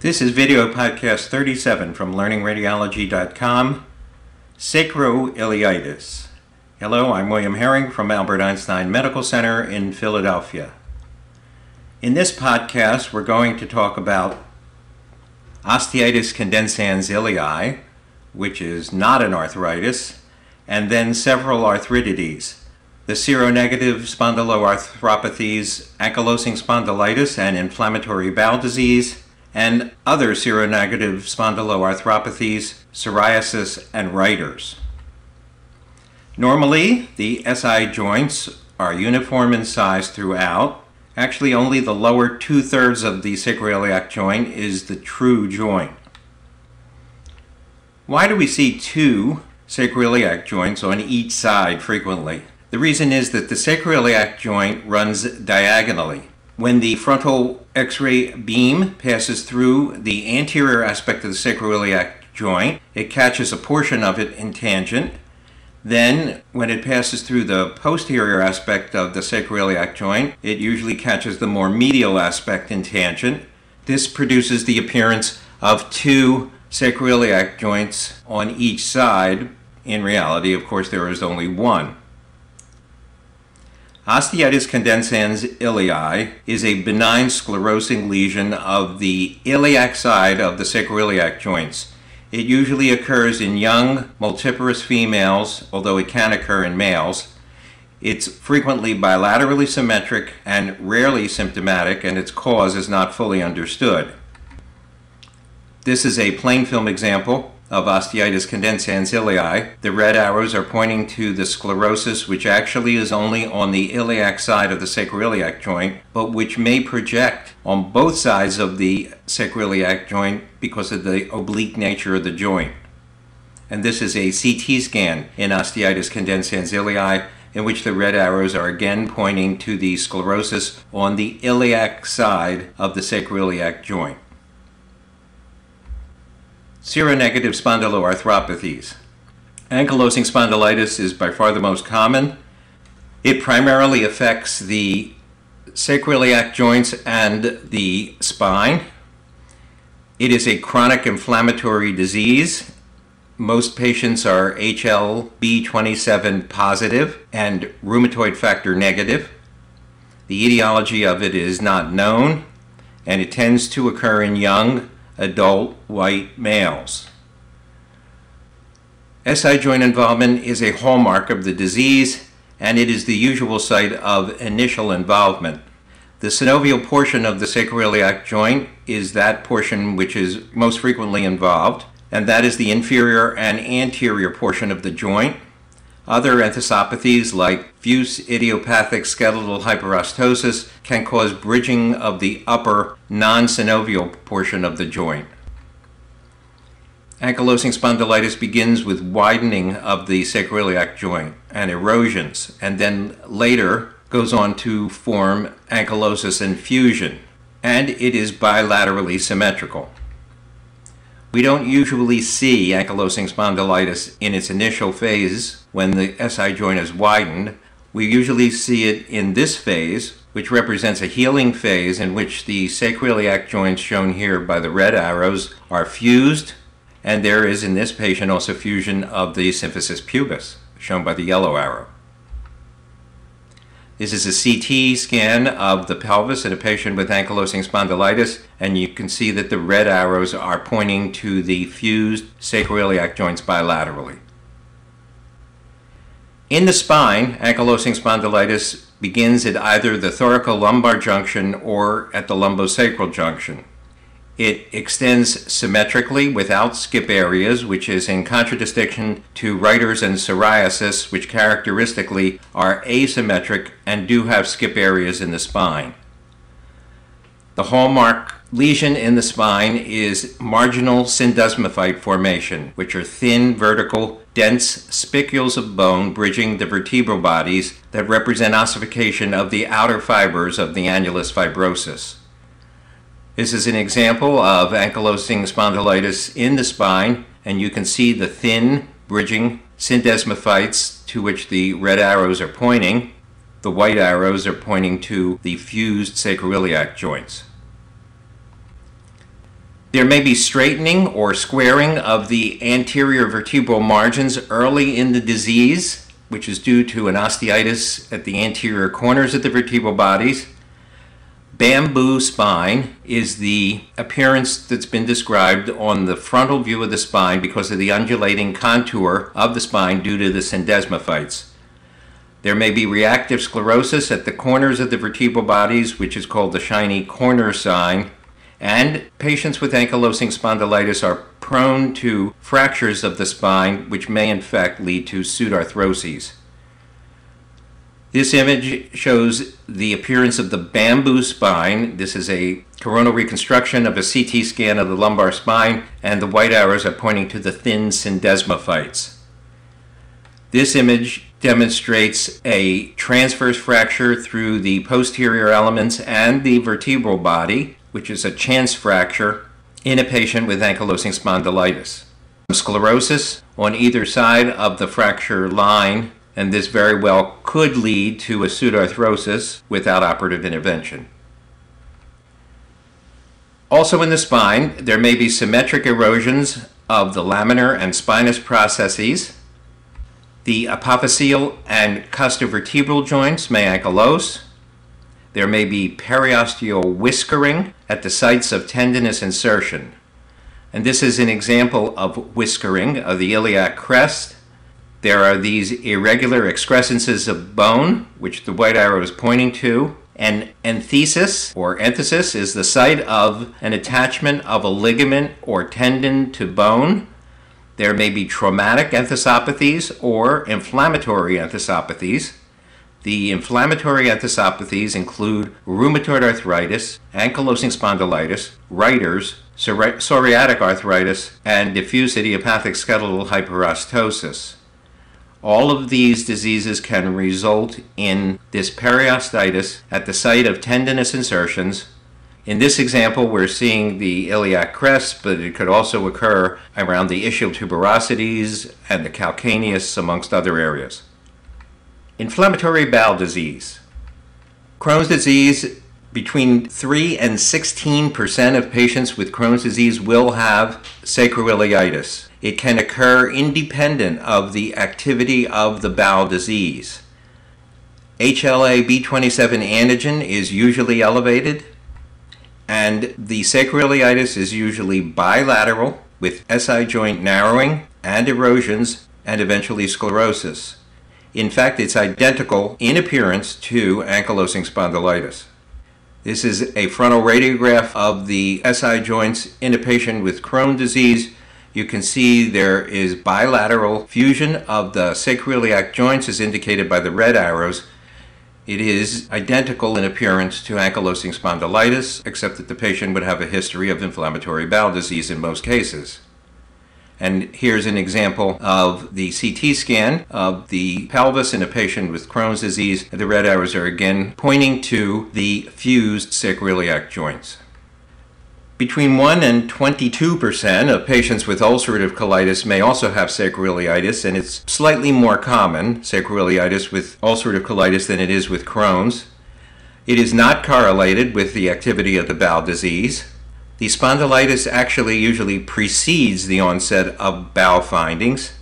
This is video podcast 37 from learningradiology.com, Sacroiliitis. Hello, I'm William Herring from Albert Einstein Medical Center in Philadelphia. In this podcast, we're going to talk about Osteitis Condensans llii, which is not an arthritis, and then several arthritides, the Seronegative Spondyloarthropathies, Ankylosing Spondylitis and inflammatory bowel disease, and other seronegative spondyloarthropathies, psoriasis, and Reiters. Normally, the SI joints are uniform in size throughout. Actually, only the lower two-thirds of the sacroiliac joint is the true joint. Why do we see two sacroiliac joints on each side frequently? The reason is that the sacroiliac joint runs diagonally. When the frontal X-ray beam passes through the anterior aspect of the sacroiliac joint, it catches a portion of it in tangent. Then, when it passes through the posterior aspect of the sacroiliac joint, it usually catches the more medial aspect in tangent. This produces the appearance of two sacroiliac joints on each side. In reality, of course, there is only one. Osteitis Condensans llii is a benign sclerosing lesion of the iliac side of the sacroiliac joints. It usually occurs in young, multiparous females, although it can occur in males. It's frequently bilaterally symmetric and rarely symptomatic, and its cause is not fully understood. This is a plain film example of Osteitis Condensans llii. The red arrows are pointing to the sclerosis, which actually is only on the iliac side of the sacroiliac joint, but which may project on both sides of the sacroiliac joint because of the oblique nature of the joint. And this is a CT scan in Osteitis Condensans llii, in which the red arrows are again pointing to the sclerosis on the iliac side of the sacroiliac joint. Seronegative spondyloarthropathies. Ankylosing spondylitis is by far the most common. It primarily affects the sacroiliac joints and the spine. It is a chronic inflammatory disease. Most patients are HLB27 positive and rheumatoid factor negative. The etiology of it is not known, and it tends to occur in young, adult white males. SI joint involvement is a hallmark of the disease, and it is the usual site of initial involvement. The synovial portion of the sacroiliac joint is that portion which is most frequently involved, and that is the inferior and anterior portion of the joint. Other enthesopathies like diffuse idiopathic skeletal hyperostosis can cause bridging of the upper non-synovial portion of the joint. Ankylosing spondylitis begins with widening of the sacroiliac joint and erosions, and then later goes on to form ankylosis and fusion, and it is bilaterally symmetrical. We don't usually see ankylosing spondylitis in its initial phase when the SI joint is widened. We usually see it in this phase, which represents a healing phase in which the sacroiliac joints shown here by the red arrows are fused, and there is in this patient also fusion of the symphysis pubis, shown by the yellow arrow. This is a CT scan of the pelvis in a patient with ankylosing spondylitis, and you can see that the red arrows are pointing to the fused sacroiliac joints bilaterally. In the spine, ankylosing spondylitis begins at either the thoracolumbar junction or at the lumbosacral junction. It extends symmetrically without skip areas, which is in contradistinction to Reiters and psoriasis, which characteristically are asymmetric and do have skip areas in the spine. The hallmark lesion in the spine is marginal syndesmophyte formation, which are thin, vertical, dense spicules of bone bridging the vertebral bodies that represent ossification of the outer fibers of the annulus fibrosus. This is an example of ankylosing spondylitis in the spine, and you can see the thin, bridging syndesmophytes to which the red arrows are pointing. The white arrows are pointing to the fused sacroiliac joints. There may be straightening or squaring of the anterior vertebral margins early in the disease, which is due to an osteitis at the anterior corners of the vertebral bodies. Bamboo spine is the appearance that's been described on the frontal view of the spine because of the undulating contour of the spine due to the syndesmophytes. There may be reactive sclerosis at the corners of the vertebral bodies, which is called the shiny corner sign, and patients with ankylosing spondylitis are prone to fractures of the spine, which may in fact lead to pseudarthroses. This image shows the appearance of the bamboo spine. This is a coronal reconstruction of a CT scan of the lumbar spine, and the white arrows are pointing to the thin syndesmophytes. This image demonstrates a transverse fracture through the posterior elements and the vertebral body, which is a chance fracture in a patient with ankylosing spondylitis. Sclerosis on either side of the fracture line, and this very well could lead to a pseudarthrosis without operative intervention. Also in the spine, there may be symmetric erosions of the laminar and spinous processes. The apophyseal and costovertebral joints may ankylose. There may be periosteal whiskering at the sites of tendinous insertion. And this is an example of whiskering of the iliac crest. There are these irregular excrescences of bone, which the white arrow is pointing to. An enthesis, or enthesis, is the site of an attachment of a ligament or tendon to bone. There may be traumatic enthesopathies or inflammatory enthesopathies. The inflammatory enthesopathies include rheumatoid arthritis, ankylosing spondylitis, Reiter's, psoriatic arthritis, and diffuse idiopathic skeletal hyperostosis. All of these diseases can result in this periostitis at the site of tendinous insertions. In this example, we're seeing the iliac crest, but it could also occur around the ischial tuberosities and the calcaneus, amongst other areas. Inflammatory bowel disease. Crohn's disease, between 3 and 16% of patients with Crohn's disease will have sacroiliitis. It can occur independent of the activity of the bowel disease. HLA-B27 antigen is usually elevated, and the sacroiliitis is usually bilateral with SI joint narrowing and erosions and eventually sclerosis. In fact, it's identical in appearance to ankylosing spondylitis. This is a frontal radiograph of the SI joints in a patient with Crohn's disease. You can see there is bilateral fusion of the sacroiliac joints as indicated by the red arrows. It is identical in appearance to ankylosing spondylitis, except that the patient would have a history of inflammatory bowel disease in most cases. And here's an example of the CT scan of the pelvis in a patient with Crohn's disease. The red arrows are again pointing to the fused sacroiliac joints. Between 1 and 22% of patients with ulcerative colitis may also have sacroiliitis, and it's slightly more common, sacroiliitis with ulcerative colitis, than it is with Crohn's. It is not correlated with the activity of the bowel disease. The spondylitis actually usually precedes the onset of bowel findings.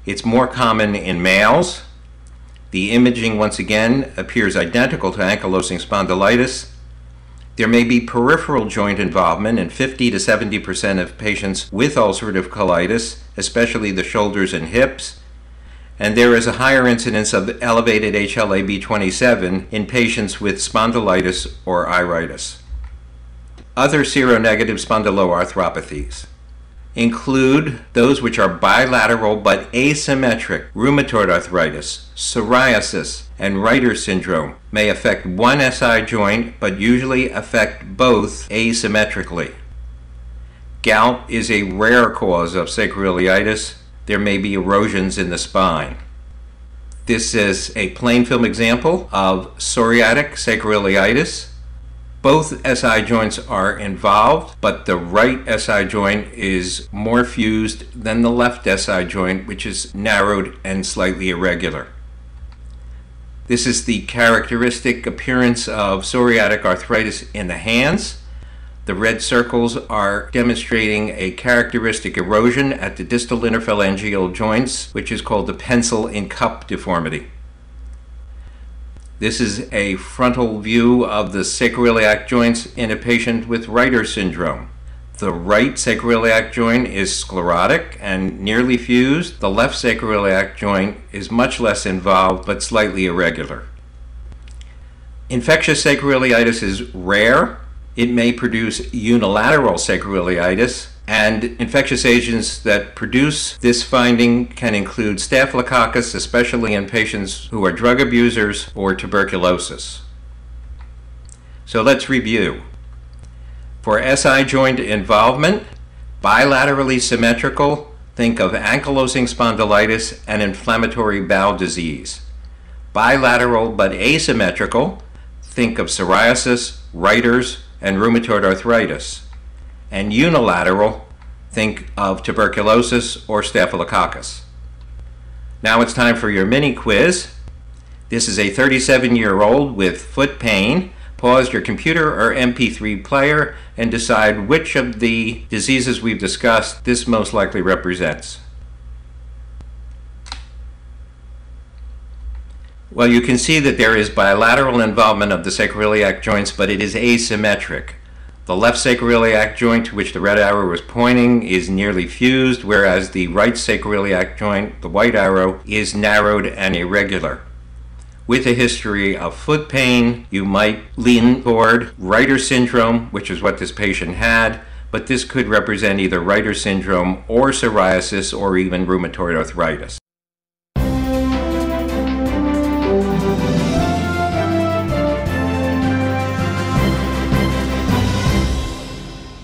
It's more common in males. The imaging, once again, appears identical to ankylosing spondylitis. There may be peripheral joint involvement in 50 to 70% of patients with ulcerative colitis, especially the shoulders and hips. And there is a higher incidence of elevated HLA-B27 in patients with spondylitis or iritis. Other seronegative spondyloarthropathies include those which are bilateral but asymmetric. Rheumatoid arthritis, psoriasis, and Reiter Syndrome may affect one SI joint but usually affect both asymmetrically. Gout is a rare cause of sacroiliitis. There may be erosions in the spine. This is a plain film example of psoriatic sacroiliitis. Both SI joints are involved, but the right SI joint is more fused than the left SI joint, which is narrowed and slightly irregular. This is the characteristic appearance of psoriatic arthritis in the hands. The red circles are demonstrating a characteristic erosion at the distal interphalangeal joints, which is called the pencil in cup deformity. This is a frontal view of the sacroiliac joints in a patient with Reiter Syndrome. The right sacroiliac joint is sclerotic and nearly fused. The left sacroiliac joint is much less involved but slightly irregular. Infectious sacroiliitis is rare. It may produce unilateral sacroiliitis, and infectious agents that produce this finding can include Staphylococcus, especially in patients who are drug abusers, or tuberculosis. So let's review. For SI joint involvement, bilaterally symmetrical, think of ankylosing spondylitis and inflammatory bowel disease. Bilateral but asymmetrical, think of psoriasis, Reiter's, and rheumatoid arthritis. And unilateral, think of tuberculosis or Staphylococcus. Now it's time for your mini quiz. This is a 37-year-old with foot pain. Pause your computer or MP3 player and decide which of the diseases we've discussed this most likely represents. Well, you can see that there is bilateral involvement of the sacroiliac joints, but it is asymmetric. The left sacroiliac joint, to which the red arrow is pointing, is nearly fused, whereas the right sacroiliac joint, the white arrow, is narrowed and irregular. With a history of foot pain, you might lean toward Reiter Syndrome, which is what this patient had, but this could represent either Reiter Syndrome or psoriasis or even rheumatoid arthritis.